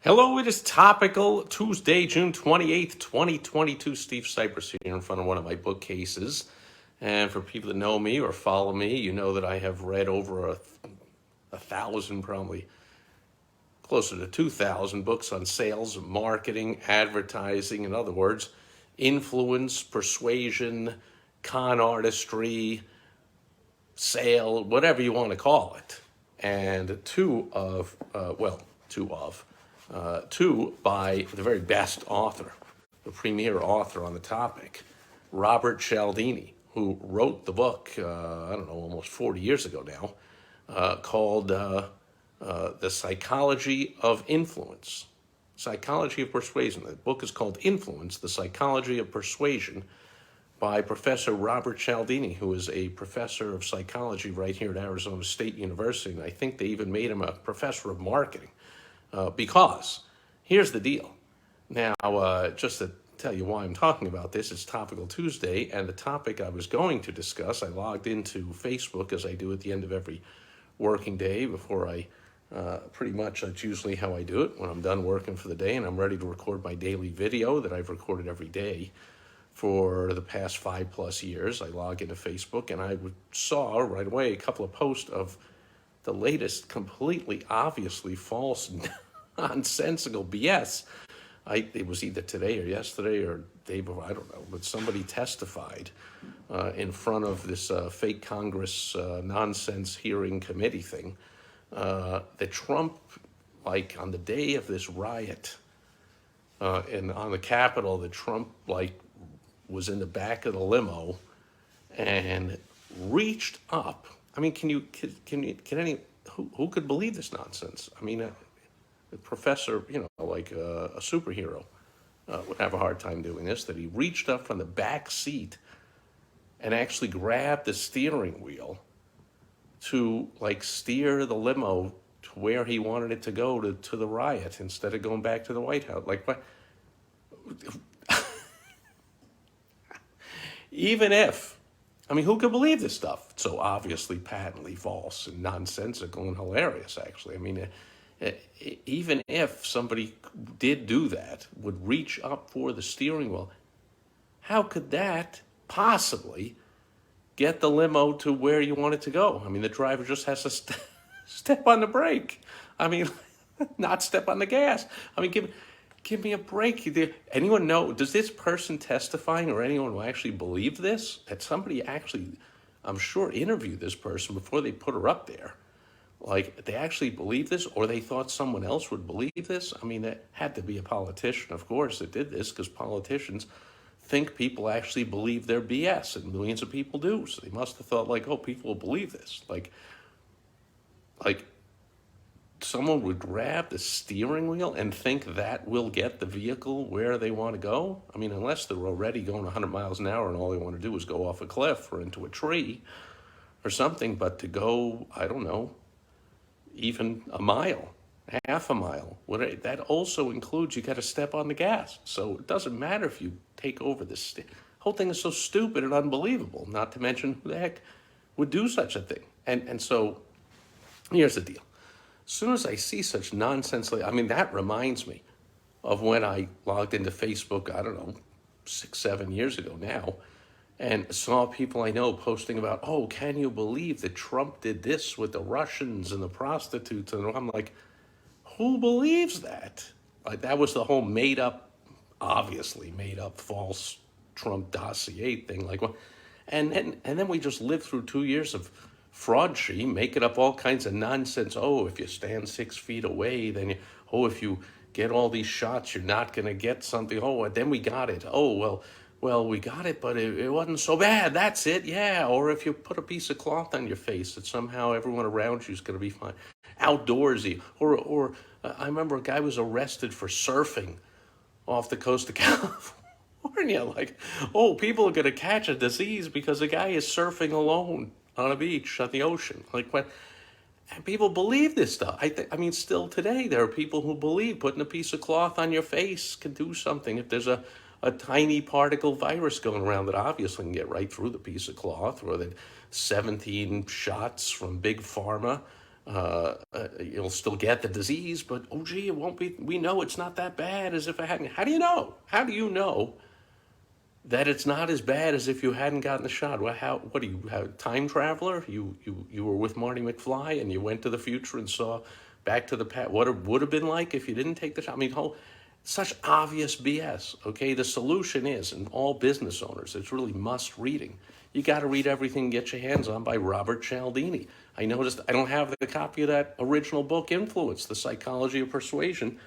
Hello, it is Topical Tuesday, June 28th, 2022. Steve Sipress here in front of one of my bookcases. And for people that know me or follow me, you know that I have read over a thousand, probably closer to 2,000 books on sales, marketing, advertising, in other words, influence, persuasion, con artistry, sale, whatever you want to call it. And two by the very best author, the premier author on the topic, Robert Cialdini, who wrote the book, almost 40 years ago now, called The Psychology of Influence, Psychology of Persuasion. The book is called Influence, The Psychology of Persuasion, by Professor Robert Cialdini, who is a professor of psychology right here at Arizona State University. And I think they even made him a professor of marketing. Because here's the deal. Now, just to tell you why I'm talking about this, it's Topical Tuesday, and the topic I was going to discuss, I logged into Facebook, as I do at the end of every working day before that's usually how I do it, when I'm done working for the day and I'm ready to record my daily video that I've recorded every day for the past 5+ years. I log into Facebook, and I saw right away a couple of posts of the latest completely obviously false, nonsensical BS. It was either today or yesterday or day before, I don't know, but somebody testified in front of this fake Congress nonsense hearing committee thing that Trump, like on the day of this riot and on the Capitol, that Trump was in the back of the limo and reached up. I mean, who could believe this nonsense? I mean, a professor, a superhero would have a hard time doing this, that he reached up from the back seat and actually grabbed the steering wheel to steer the limo to where he wanted it to go to the riot instead of going back to the White House. What? Even if, who could believe this stuff? It's so obviously patently false and nonsensical and hilarious, actually. Even if somebody did do that, would reach up for the steering wheel, how could that possibly get the limo to where you want it to go? The driver just has to step on the brake. Not step on the gas. Give me a break. Anyone know, does this person testifying or anyone who actually believed this, that somebody actually, I'm sure, interviewed this person before they put her up there? They actually believed this, or they thought someone else would believe this? That had to be a politician, of course, that did this, because politicians think people actually believe their BS, and millions of people do. So they must have thought, people will believe this. Someone would grab the steering wheel and think that will get the vehicle where they want to go? Unless they're already going 100 miles an hour and all they want to do is go off a cliff or into a tree or something. But to go, I don't know, even a mile, half a mile, that also includes you got to step on the gas. So it doesn't matter if you take over this. Whole thing is so stupid and unbelievable, not to mention who the heck would do such a thing. And so here's the deal. As soon as I see such nonsense, that reminds me of when I logged into Facebook, 6-7 years ago now, and saw people I know posting about, oh, can you believe that Trump did this with the Russians and the prostitutes? And I'm like, who believes that? That was the whole obviously made up false Trump dossier thing. And then we just lived through 2 years of fraudry, making up all kinds of nonsense. Oh, if you stand 6 feet away, then if you get all these shots, you're not going to get something. Oh, then we got it. Oh, well, we got it, but it wasn't so bad. That's it, yeah. Or if you put a piece of cloth on your face, that somehow everyone around you is going to be fine. Outdoorsy. Or I remember a guy was arrested for surfing off the coast of California. People are going to catch a disease because a guy is surfing alone on a beach, on the ocean. What? And people believe this stuff. Still today, there are people who believe putting a piece of cloth on your face can do something. If there's a tiny particle virus going around that obviously can get right through the piece of cloth, or that 17 shots from Big Pharma You'll still get the disease, but oh gee, it won't be. We know it's not that bad as if it hadn't. How do you know? How do you know that it's not as bad as if you hadn't gotten the shot? Well, how? What do you have? Time traveler? You were with Marty McFly and you went to the future and saw Back to the Past. What it would have been like if you didn't take the shot. I mean, such obvious BS. Okay, the solution is, and all business owners, it's really must reading. You got to read everything Get Your Hands On by Robert Cialdini. I noticed I don't have the copy of that original book, Influence, The Psychology of Persuasion,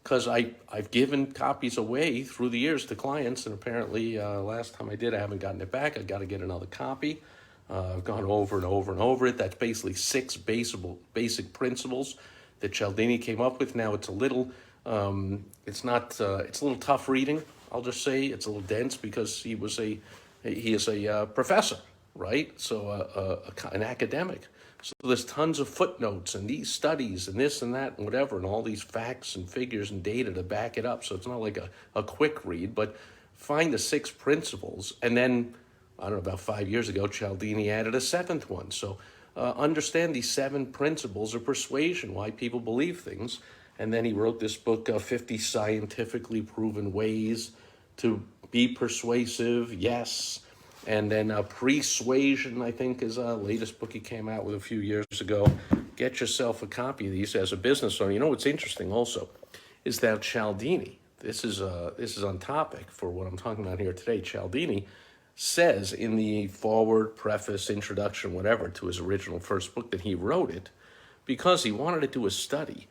because I've given copies away through the years to clients, and apparently last time I did, I haven't gotten it back. I got to get another copy. I've gone over and over and over it. That's basically 6 basic principles that Cialdini came up with. Now it's a little, it's a little tough reading. I'll just say it's a little dense because he is a professor, right? So an academic. So there's tons of footnotes and these studies and this and that and whatever, and all these facts and figures and data to back it up. So it's not like a quick read, but find the 6 principles. And then, I don't know, about 5 years ago, Cialdini added a 7th one. So understand these 7 principles of persuasion, why people believe things. And then he wrote this book, 50 Scientifically Proven Ways to Be Persuasive, yes. And then Persuasion, I think, is a latest book he came out with a few years ago. Get yourself a copy of these as a business owner. You know what's interesting also is that Cialdini, this is on topic for what I'm talking about here today. Cialdini says in the forward, preface, introduction, whatever, to his original first book that he wrote it because he wanted to do a study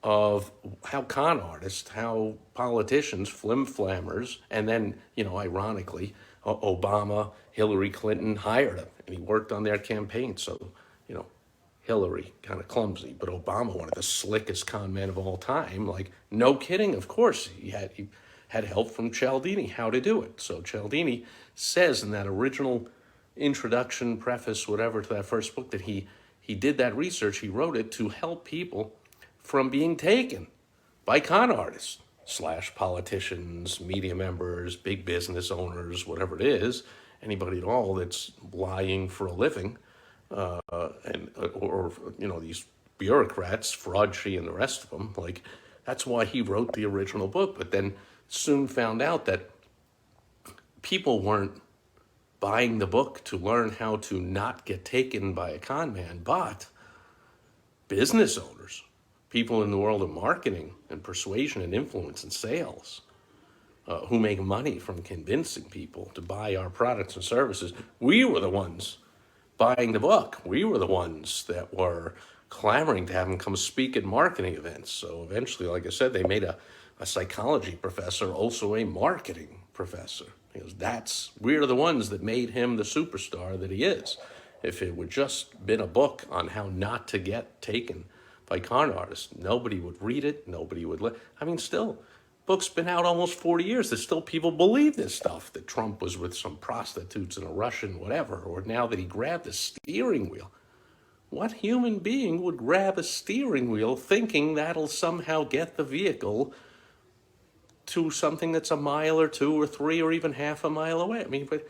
of how con artists, how politicians, flim-flammers, and then, ironically, Obama, Hillary Clinton hired him, and he worked on their campaign. So, Hillary, kind of clumsy, but Obama, one of the slickest con men of all time. Like, no kidding, of course, he had help from Cialdini, how to do it. So Cialdini says in that original introduction, preface, whatever, to that first book that he did that research, he wrote it to help people from being taken by con artists / politicians, media members, big business owners, whatever it is, anybody at all that's lying for a living, or these bureaucrats, Fraudchi and the rest of them. Like, that's why he wrote the original book. But then soon found out that people weren't buying the book to learn how to not get taken by a con man, but business owners, people in the world of marketing and persuasion and influence and sales, who make money from convincing people to buy our products and services. We were the ones buying the book. We were the ones that were clamoring to have him come speak at marketing events. So eventually, like I said, they made a psychology professor also a marketing professor. Because we're the ones that made him the superstar that he is. If it would just been a book on how not to get taken by con artists, nobody would read it, nobody would still, book's been out almost 40 years. There's still people believe this stuff, that Trump was with some prostitutes and a Russian whatever, or now that he grabbed the steering wheel. What human being would grab a steering wheel thinking that'll somehow get the vehicle to something that's a mile or 2 or 3 or even half a mile away? But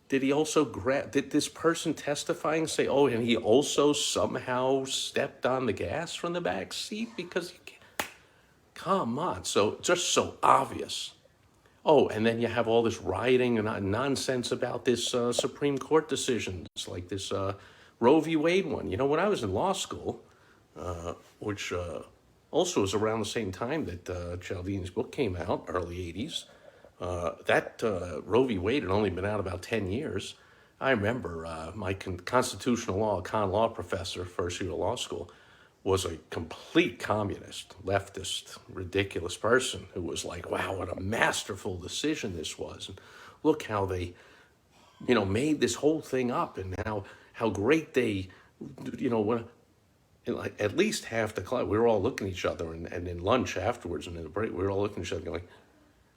did he also did this person testifying say, oh, and he also somehow stepped on the gas from the back seat? Because you can't, come on, so just so obvious. Oh, and then you have all this rioting and nonsense about this Supreme Court decisions, like this Roe v. Wade one. When I was in law school, which also was around the same time that Cialdini's book came out, early 80s, that Roe v. Wade had only been out about 10 years. I remember my constitutional law, con law professor, first year of law school, was a complete communist, leftist, ridiculous person who was like, wow, what a masterful decision this was. And look how they, made this whole thing up, and how great they, like at least half the class, we were all looking at each other, and in lunch afterwards and in the break, we were all looking at each other going,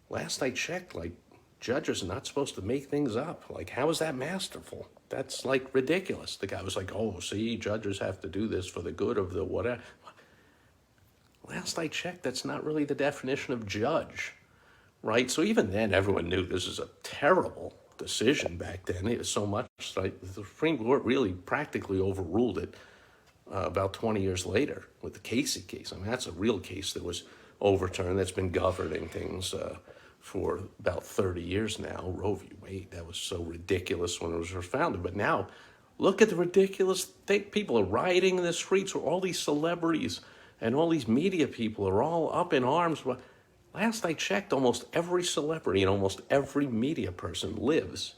last I checked, like, judges are not supposed to make things up. Like, how is that masterful? That's, like, ridiculous. The guy was like, oh, see, judges have to do this for the good of the whatever. Last I checked, that's not really the definition of judge, right? So even then, everyone knew this is a terrible decision back then. It was so much like the Supreme Court really practically overruled it about 20 years later with the Casey case. I mean, that's a real case that was overturned, that's been governing things for about 30 years now. Roe v. Wade, that was so ridiculous when it was first founded. But now, look at the ridiculous thing. People are rioting in the streets where all these celebrities and all these media people are all up in arms. Last I checked, almost every celebrity and almost every media person lives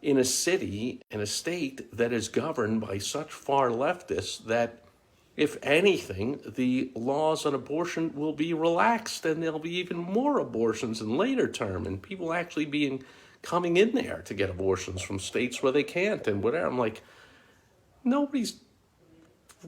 in a city, in a state that is governed by such far leftists that, if anything, the laws on abortion will be relaxed and there'll be even more abortions in later term, and people actually coming in there to get abortions from states where they can't and whatever. I'm like, nobody's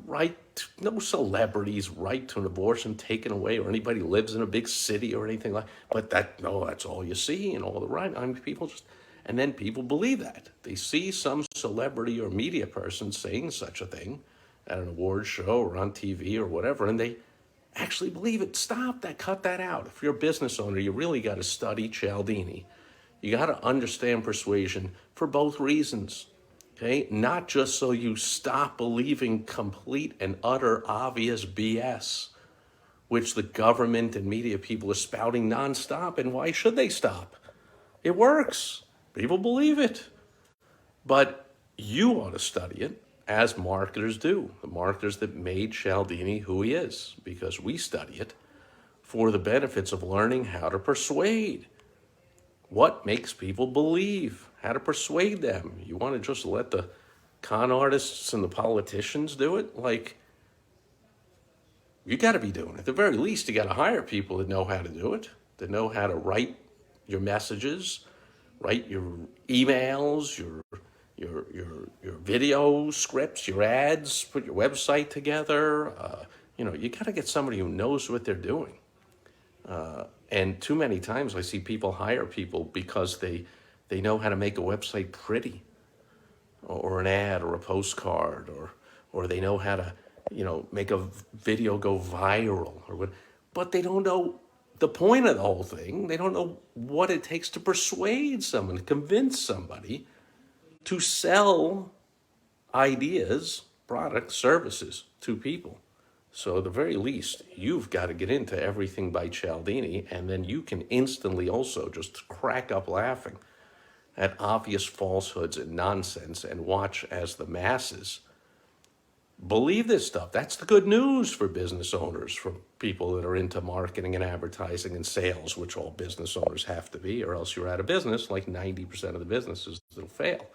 right, no celebrity's right to an abortion taken away, or anybody lives in a big city or anything like. But that's all you see and all the right. I mean, people just, and then people believe that. They see some celebrity or media person saying such a thing at an award show or on TV or whatever, and they actually believe it. Stop that, cut that out. If you're a business owner, you really got to study Cialdini. You got to understand persuasion for both reasons. Okay, not just so you stop believing complete and utter obvious BS, which the government and media people are spouting nonstop. And why should they stop? It works. People believe it. But you ought to study it as marketers do, the marketers that made Cialdini who he is, because we study it for the benefits of learning how to persuade. What makes people believe? How to persuade them. You want to just let the con artists and the politicians do it? Like, you got to be doing it. At the very least, you got to hire people that know how to do it, that know how to write your messages, write your emails, your video scripts, your ads, put your website together. You got to get somebody who knows what they're doing. And too many times I see people hire people because they know how to make a website pretty, or an ad or a postcard, or they know how to, make a video go viral or what, but they don't know the point of the whole thing. They don't know what it takes to persuade someone, to convince somebody to sell ideas, products, services to people. So at the very least, you've got to get into everything by Cialdini, and then you can instantly also just crack up laughing at obvious falsehoods and nonsense and watch as the masses believe this stuff. That's the good news for business owners, for people that are into marketing and advertising and sales, which all business owners have to be, or else you're out of business. Like 90% of the businesses that'll fail.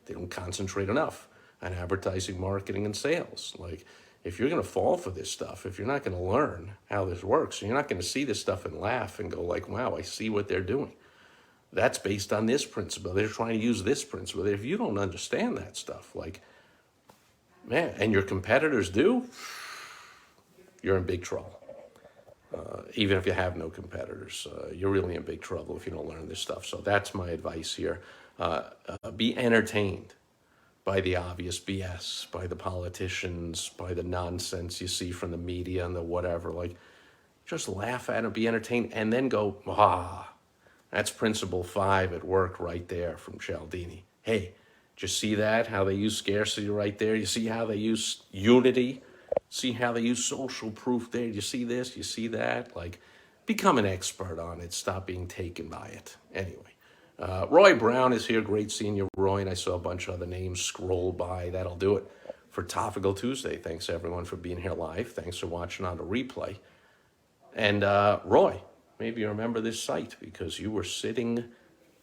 They don't concentrate enough on advertising, marketing, and sales. Like, if you're going to fall for this stuff, if you're not going to learn how this works, you're not going to see this stuff and laugh and go like, wow, I see what they're doing. That's based on this principle. They're trying to use this principle. If you don't understand that stuff, like, man, and your competitors do, you're in big trouble. Even if you have no competitors, you're really in big trouble if you don't learn this stuff. So that's my advice here. Be entertained by the obvious BS, by the politicians, by the nonsense you see from the media and the whatever. Like, just laugh at it, be entertained, and then go, that's principle 5 at work right there from Cialdini. Hey, did you see that? How they use scarcity right there? You see how they use unity? See how they use social proof there? You see this? You see that? Like, become an expert on it. Stop being taken by it. Anyway. Roy Brown is here. Great seeing you, Roy. And I saw a bunch of other names scroll by. That'll do it for Topical Tuesday. Thanks, everyone, for being here live. Thanks for watching on the replay. And Roy, maybe you remember this site because you were sitting,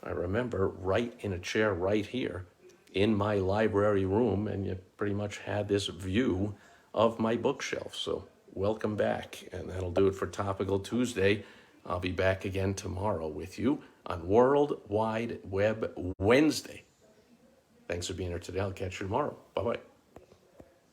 I remember, right in a chair right here in my library room, and you pretty much had this view of my bookshelf. So welcome back. And that'll do it for Topical Tuesday. I'll be back again tomorrow with you on World Wide Web Wednesday. Thanks for being here today. I'll catch you tomorrow. Bye-bye.